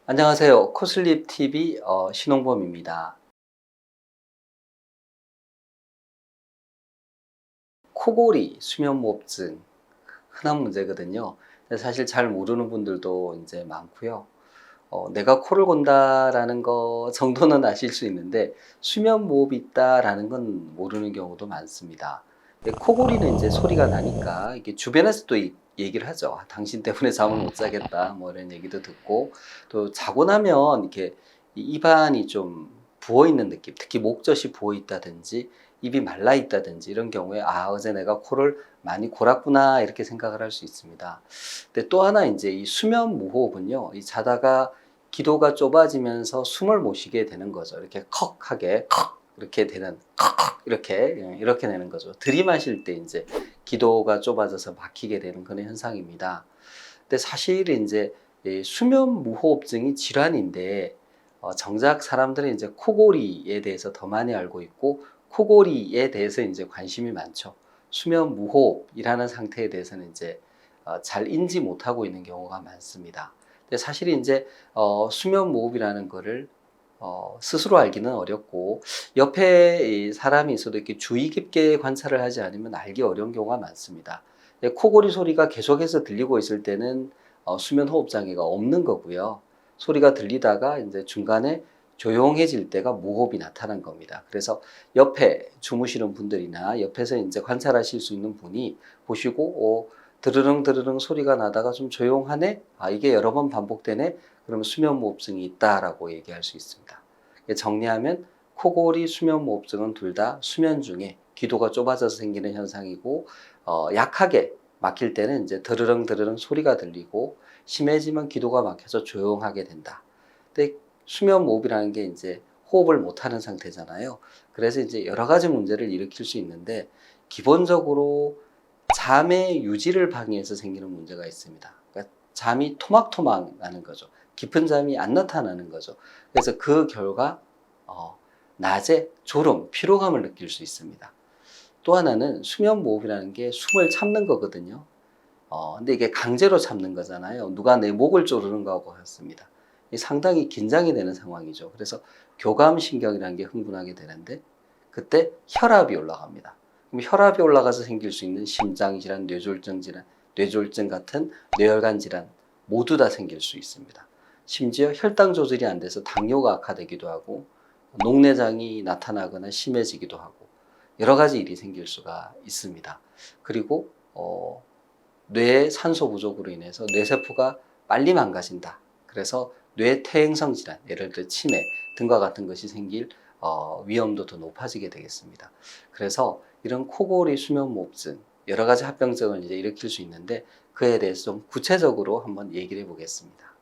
안녕하세요. 코슬립 TV 신홍범입니다. 코골이, 수면무호흡증 흔한 문제거든요. 근데 사실 잘 모르는 분들도 이제 많고요. 내가 코를 골다라는 거 정도는 아실 수 있는데 수면무호흡이 있다라는 건 모르는 경우도 많습니다. 코골이는 이제 소리가 나니까 이게 주변에서도 얘기를 하죠. 아, 당신 때문에 잠을 못 자겠다. 뭐 이런 얘기도 듣고 또 자고 나면 이렇게 이 입안이 좀 부어 있는 느낌, 특히 목젖이 부어 있다든지 입이 말라 있다든지 이런 경우에 아, 어제 내가 코를 많이 골았구나 이렇게 생각을 할 수 있습니다. 근데 또 하나 이제 이 수면 무호흡은요, 이 자다가 기도가 좁아지면서 숨을 못 쉬게 되는 거죠. 이렇게 컥하게 컥 이렇게 되는 컥 이렇게 되는 거죠. 들이마실 때 이제 기도가 좁아져서 막히게 되는 그런 현상입니다. 근데 사실 이제 이 수면 무호흡증이 질환인데 정작 사람들은 이제 코골이에 대해서 더 많이 알고 있고 코골이에 대해서 이제 관심이 많죠. 수면 무호흡이라는 상태에 대해서는 이제 잘 인지 못하고 있는 경우가 많습니다. 근데 사실 이제 수면 무호흡이라는 거를 스스로 알기는 어렵고 옆에 사람이 있어도 이렇게 주의 깊게 관찰을 하지 않으면 알기 어려운 경우가 많습니다. 코골이 소리가 계속해서 들리고 있을 때는 수면 호흡 장애가 없는 거고요. 소리가 들리다가 이제 중간에 조용해질 때가 무호흡이 나타난 겁니다. 그래서 옆에 주무시는 분들이나 옆에서 이제 관찰하실 수 있는 분이 보시고 드르릉 드르릉 소리가 나다가 좀 조용하네? 아, 이게 여러 번 반복되네? 그러면 수면무호흡증이 있다라고 얘기할 수 있습니다. 정리하면 코골이, 수면무호흡증은 둘 다 수면 중에 기도가 좁아져서 생기는 현상이고 약하게 막힐 때는 이제 드르릉 드르릉 소리가 들리고 심해지면 기도가 막혀서 조용하게 된다. 근데 수면무호흡이라는 게 이제 호흡을 못하는 상태잖아요. 그래서 이제 여러 가지 문제를 일으킬 수 있는데 기본적으로 잠의 유지를 방해해서 생기는 문제가 있습니다. 그러니까 잠이 토막토막 나는 거죠. 깊은 잠이 안 나타나는 거죠. 그래서 그 결과 낮에 졸음, 피로감을 느낄 수 있습니다. 또 하나는 수면무호흡이라는 게 숨을 참는 거거든요. 근데 이게 강제로 참는 거잖아요. 누가 내 목을 조르는 거하고 같습니다. 상당히 긴장이 되는 상황이죠. 그래서 교감신경이라는 게 흥분하게 되는데 그때 혈압이 올라갑니다. 그럼 혈압이 올라가서 생길 수 있는 심장질환, 뇌졸중 같은 뇌혈관 질환 모두 다 생길 수 있습니다. 심지어 혈당 조절이 안 돼서 당뇨가 악화되기도 하고 녹내장이 나타나거나 심해지기도 하고 여러 가지 일이 생길 수가 있습니다. 그리고 뇌의 산소 부족으로 인해서 뇌세포가 빨리 망가진다. 그래서 뇌 퇴행성 질환, 예를 들어 치매 등과 같은 것이 생길 위험도 더 높아지게 되겠습니다. 그래서 이런 코골이 수면무호흡증 여러 가지 합병증을 이제 일으킬 수 있는데 그에 대해서 좀 구체적으로 한번 얘기를 해보겠습니다.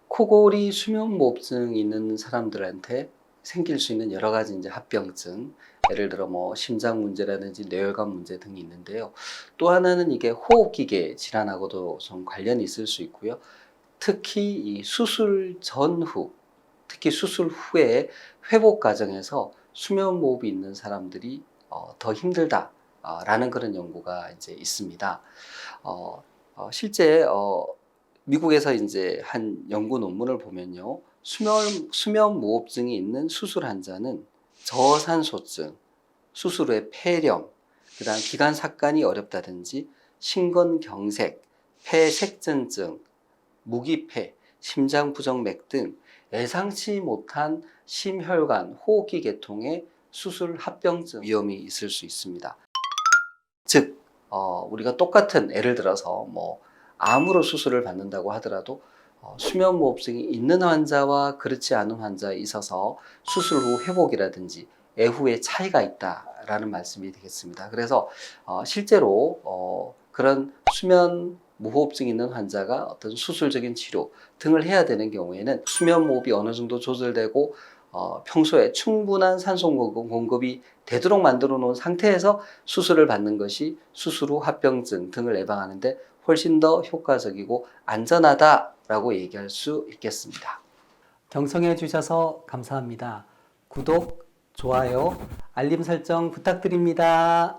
코골이 수면무호흡증 있는 사람들한테 생길 수 있는 여러 가지 이제 합병증, 예를 들어 뭐 심장 문제라든지 뇌혈관 문제 등이 있는데요. 또 하나는 이게 호흡기계 질환하고도 좀 관련이 있을 수 있고요. 특히 이 수술 전후, 특히 수술 후에 회복 과정에서 수면무호흡이 있는 사람들이 더 힘들다라는 그런 연구가 이제 있습니다. 실제 미국에서 이제 한 연구 논문을 보면요. 수면 무호흡증이 있는 수술 환자는 저산소증, 수술 후에 폐렴, 그다음 기관 삭간이 어렵다든지 심근경색, 폐색전증, 무기폐, 심장부정맥 등 예상치 못한 심혈관, 호흡기 계통의 수술 합병증 위험이 있을 수 있습니다. 즉, 우리가 똑같은 예를 들어서 뭐 암으로 수술을 받는다고 하더라도 수면무호흡증이 있는 환자와 그렇지 않은 환자에 있어서 수술 후 회복이라든지 애후에 차이가 있다라는 말씀이 되겠습니다. 그래서 실제로 그런 수면 무호흡증 있는 환자가 어떤 수술적인 치료 등을 해야 되는 경우에는 수면 무호흡이 어느 정도 조절되고 평소에 충분한 산소 공급이 되도록 만들어 놓은 상태에서 수술을 받는 것이 수술 후 합병증 등을 예방하는데 훨씬 더 효과적이고 안전하다라고 얘기할 수 있겠습니다. 경청해 주셔서 감사합니다. 구독, 좋아요, 알림 설정 부탁드립니다.